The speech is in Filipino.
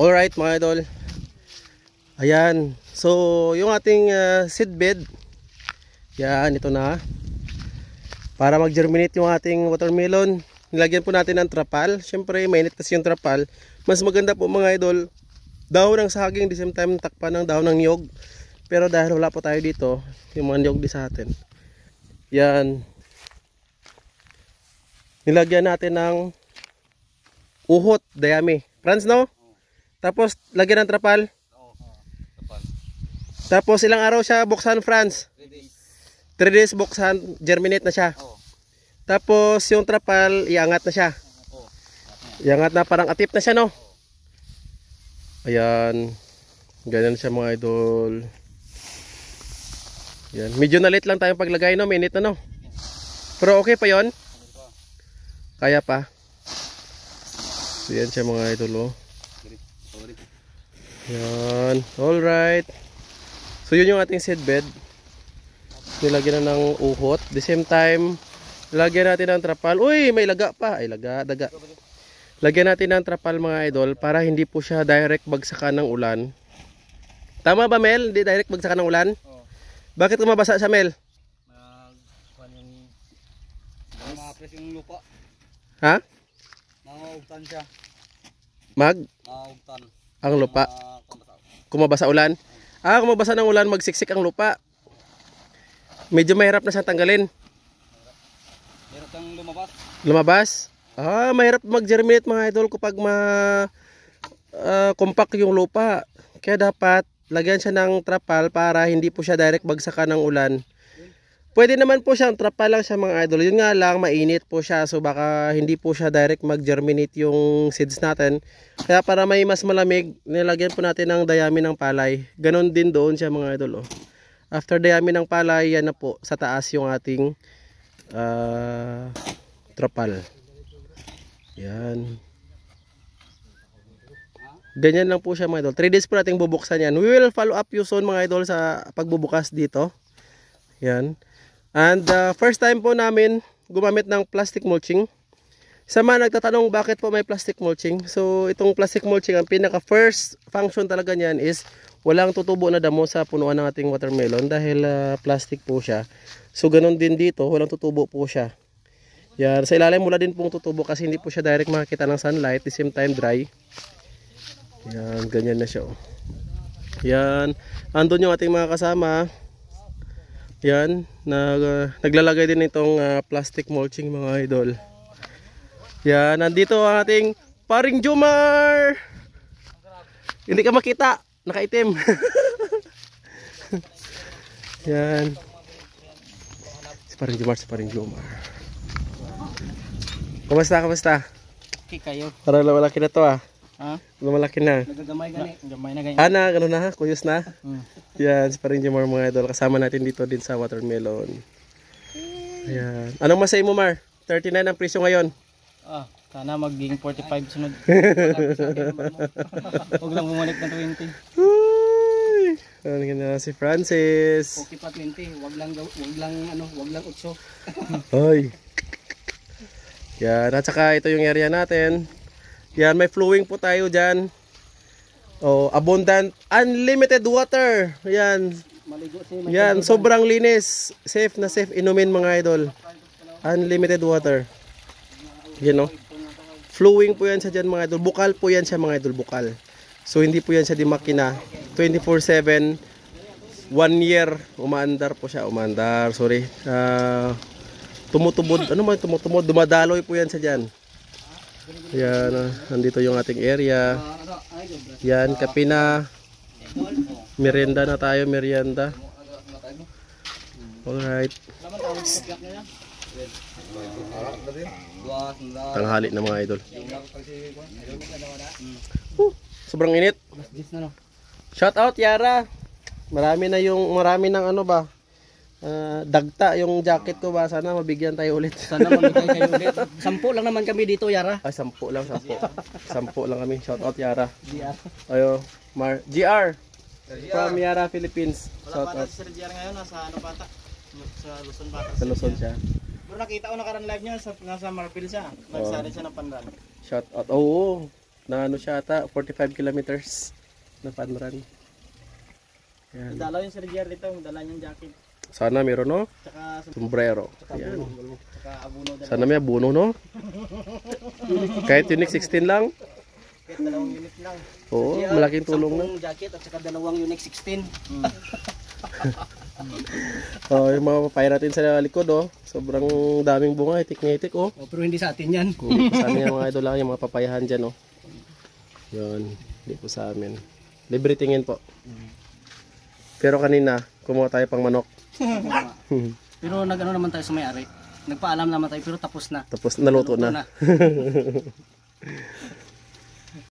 Alright mga idol. Ayan. So yung ating seed bed. Yan, ito na. Para mag-germinate yung ating watermelon, nilagyan po natin ng trapal. Siyempre mainit kasi yung trapal. Mas maganda po mga idol, dahon ng saging, the same time takpan ng dahon ng niyog. Pero dahil wala po tayo dito, yung mga niyog di sa atin. Yan. Nilagyan natin ng uhot, dayami. Franz, no? Tapos lagyan ng trapal. Tapos ilang araw siya buksan, Franz? 3 days buksan, germinate na siya. Tapos yung trapal, iangat na siya. Iangat na, parang atip na siya, no? Ayan. Ganyan siya mga idol. Ayan. Medyo nalit lang tayong paglagay, no? Minute na, no? Pero okay pa yon. Kaya pa. So yan siya mga idol, oh. Ayan. Alright. So yun yung ating seed bed. Nilagyan na ng uhot. The same time, lagyan natin ng trapal. Uy, may laga pa. Ay, daga. Lagyan natin ng trapal mga idol para hindi po siya direct bagsakan ng ulan. Tama ba, Mel? Hindi direct bagsakan ng ulan? Oo. Bakit kumabasa siya, Mel? Mapres yung lupa. Ha? Naugtan siya. Naugtan. Ang lupa? Kumabasa ulan? Kumabasa ng ulan, magsiksik ang lupa. Medyo mahirap na siyang tanggalin. Mahirap kang lumabas. Lumabas? Mahirap mag-germinate mga idol kapag compact yung lupa. Kaya dapat lagyan siya ng trapal para hindi po siya direct bagsakan ng ulan. Pwede naman po siyang trapal lang siya mga idol. Yun nga lang, mainit po siya. So baka hindi po siya direct mag-germinate yung seeds natin. Kaya para may mas malamig, nilagyan po natin ng dayami ng palay. Ganon din doon siya mga idol, oh. After dayami ng palay, yan na po sa taas yung ating trapal. Yan. Ganyan lang po siya mga idol. 3 days po natin bubuksan yan. We will follow up you soon mga idol sa pagbubukas dito. Yan. And first time po namin gumamit ng plastic mulching. Sa mga nagtatanong bakit po may plastic mulching. So itong plastic mulching, ang pinaka first function talaga niyan is walang tutubo na damo sa punuan ng ating watermelon dahil plastic po siya. So ganun din dito, walang tutubo po siya. Yan, sa ilalim wala din pong tutubo kasi hindi po siya direct makakita ng sunlight, the same time dry. Yan, ganyan na siya, oh. Yan, andun yung ating mga kasama. Yan, naglalagay din itong plastic mulching mga idol. Yan, nandito ang ating paring Jomar. Hindi ka makita, nakaitim. Yan. Si paring Jomar. Kamusta? Okay kayo. Parang lumalaki na to, ah. Ha? Lumalaki na. Nagagamay gani. Gamay na ganyan. Gano'n na, kuyos na. Yan, si paring Jomar mga idol. Kasama natin dito din sa watermelon. Ayan. Anong masay mo, Mar? 39 ang presyo ngayon. Sana magiging 45 sunod. Huwag lang bumalik ng 20. Uy, ano na si Francis? Okay pa 20. Huwag lang 8. Hoy. Yan, at saka ito yung area natin. Yan, may flowing po tayo dyan. Abundant, unlimited water. Yan. Yan, sobrang linis. Safe na safe inumin mga idol. Unlimited water. You know? Flowing po yan siya dyan mga idol. Bukal po yan siya mga idol, bukal. So hindi po yan siya di makina. 24/7, 1 year, umaandar po siya. Tumutubod, dumadaloy po yan sa dyan. Yan, nandito yung ating area. Yan, kape na. Merienda na tayo, merienda. Alright. Tanghali na mga idol. Sobrang init. Shout out Yara. Marami ng ano ba? Dagta yung jacket ko ba, sana mabigyan tayo ulit. Sana mabigyan kayo ulit. 10 lang naman kami dito, Yara. 10 lang. 10 lang kami. Shout out Yara. Ayo, GR from Yara Philippines. Shout out. Si Sir GR ngayon nasa ano bata? Sa Luzon bata. Sa Luzon siya. Pero nakita ko nakaraan live niya nasa Marfil siya. Nagsali siya ng pandan. Shout out. Oo. Na ano siya ata, 45 kilometers na fun run. Yan. Dalaw yung Sir Jerry dito, dala niyang jacket. Sana meron no? Tsaka Sombrero. tsaka Yan. abuno. Tsaka abuno dala. Sana may abuno no? Kahit Unique 16 lang. Kahit 2 unit lang. Oo, Kasi, malaking tulong na. 10 jacket at saka 2 Unique 16. Oh, yung mga papaya natin sa likod oh. Sobrang daming bunga, itik-itik oh. Oh, pero hindi sa atin yan. Sa amin yung mga idol lang, yung mga papayahan dyan oh. Yun, hindi po sa amin. Libre tingin po. Pero kanina, kumuha tayo pang manok. Pero nag-ano naman tayo sa may-ari. Nagpaalam naman tayo pero tapos na. Tapos naluto na.